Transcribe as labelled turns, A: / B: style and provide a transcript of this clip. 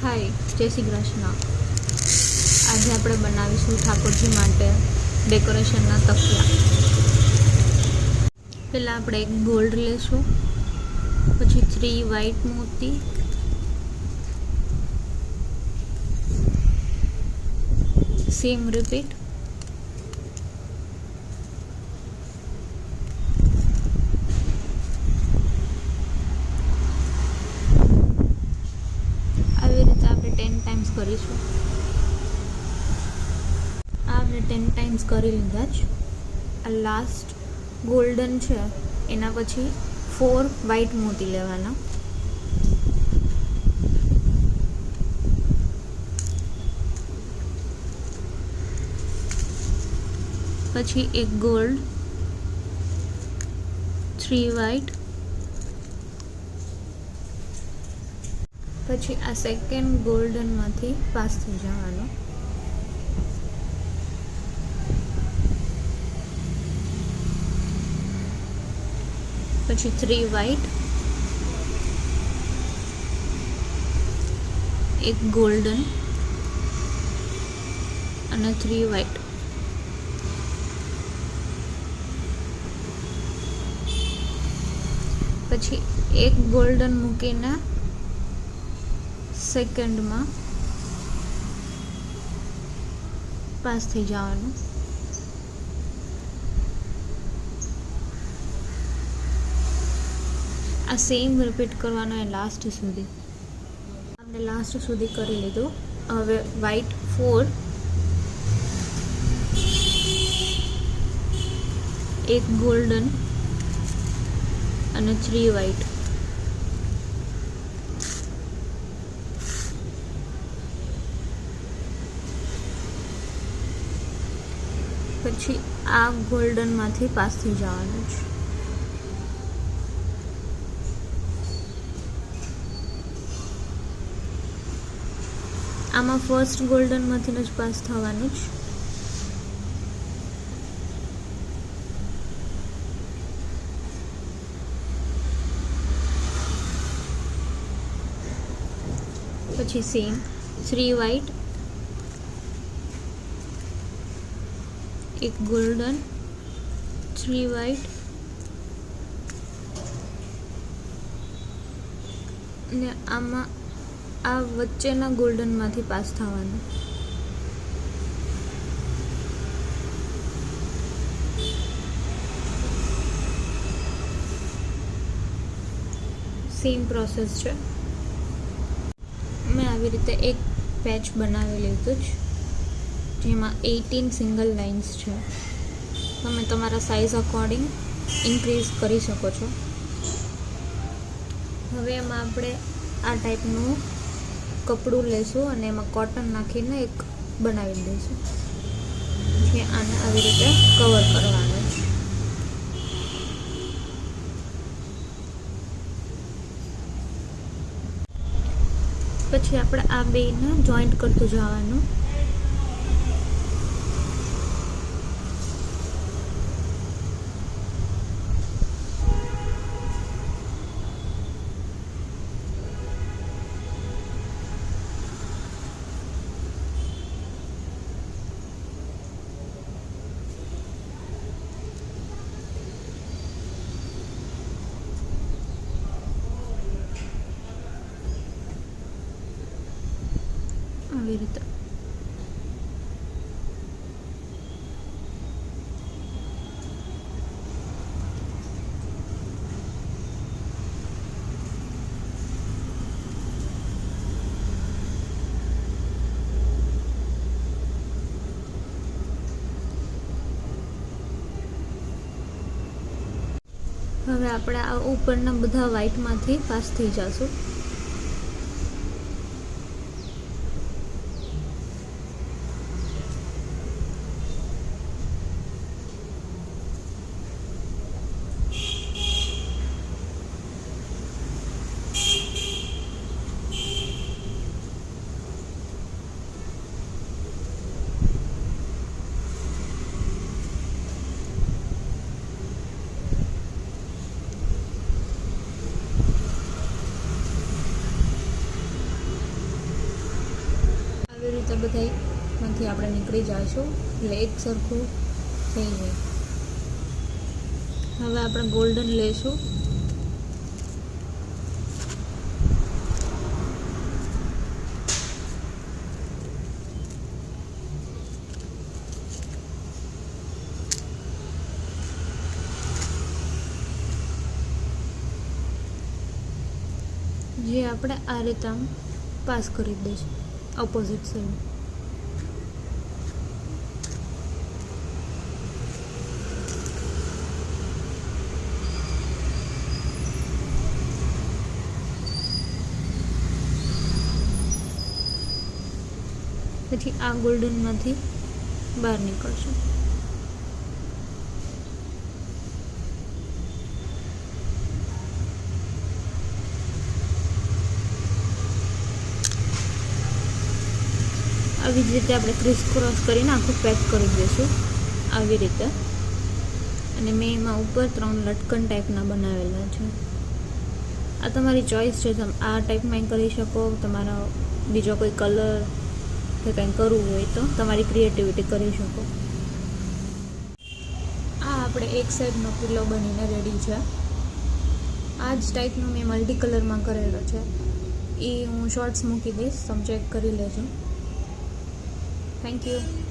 A: હાય, જય શ્રી કૃષ્ણ. આજે આપણે બનાવીશું ઠાકોરજી માટે ડેકોરેશનના તકિયા. પહેલાં આપણે એક ગોલ્ડ લેશું, પછી 3 વ્હાઈટ મોતી, સેમ રિપીટ, આવી રીતે આપણે 10 ટાઈમ્સ કરીશું. આપણે 10 ટાઈમ્સ કરી લીધા જ. આ લાસ્ટ ગોલ્ડન છે એના પછી 4 વ્હાઈટ મોતી લેવાના, પછી એક ગોલ્ડ, 3 વ્હાઈટ, પછી આ સેકન્ડ ગોલ્ડનમાંથી પાસ થઈ જવાનું, પછી 3 વ્હાઈટ, એક ગોલ્ડન અને 3 વ્હાઈટ, પછી એક ગોલ્ડન મૂકીને સેકન્ડમાં પાસ થઈ જવાનું. આ સેમ રિપીટ કરવાનો એ લાસ્ટ સુધી. આપણે લાસ્ટ સુધી કરી લીધું. હવે વ્હાઈટ 4, એક ગોલ્ડન અને 3 વ્હાઈટ, પછી આ ગોલ્ડનમાંથી પાસ થઈ જવાનું છે. આમાં ફર્સ્ટ ગોલ્ડનમાંથી જ પાસ થવાનું જ. પછી સેમ 3 વ્હાઈટ, એક ગોલ્ડન, 3 વ્હાઈટ ને આમાં આ વચ્ચેના ગોલ્ડનમાંથી પાસ થવાનું. સેમ પ્રોસેસ છે. મેં આવી રીતે એક પેચ બનાવી લીધું છે જેમાં 18 સિંગલ લાઇન્સ છે. તમે તમારા સાઇઝ અકોર્ડિંગ ઇન્ક્રીઝ કરી શકો છો. હવે એમાં આપણે આ ટાઈપનું કપડું લઈશું અને એમાં કોટન નાખીને એક બનાવી દઈશું. જે આને આવી રીતે કવર કરવાનું છે. પછી આપણે આ બેને જોઈન્ટ કરતું જવાનું. આવી રીતે હવે આપણે આ ઉપરના બધા વ્હાઈટમાંથી પાસ થઈ જશું. એટલે બધામાંથી આપણે નીકળી જઈશું, એટલે એક સરખું થઈ જાય. હવે આપણે ગોલ્ડન લઈશું. જે આપણે આ રીતે આમ પાસ કરી દઈશું ઓપોઝિટ સાઈડ. પછી આ ગોલ્ડનમાંથી બહાર નીકળશું. આવી જ રીતે આપણે ક્રિસ ક્રોસ કરીને આખું પેક કરી દઈશું આવી રીતે. અને મેં એમાં ઉપર 3 લટકન ટાઈપના બનાવેલા છે. આ તમારી ચોઈસ છે, તમે આ ટાઈપમાં કરી શકો, તમારો બીજો કોઈ કલર કે કંઈ કરવું હોય તો તમારી ક્રિએટિવિટી કરી શકો. આ આપણે એક સાઈડનો પિલો બનીને રેડી છે. આ જ ટાઈપનું મેં મલ્ટી કલરમાં કરેલો છે, એ હું શોર્ટ્સ મૂકી દઈશ, તમે ચેક કરી લેજો. Thank you.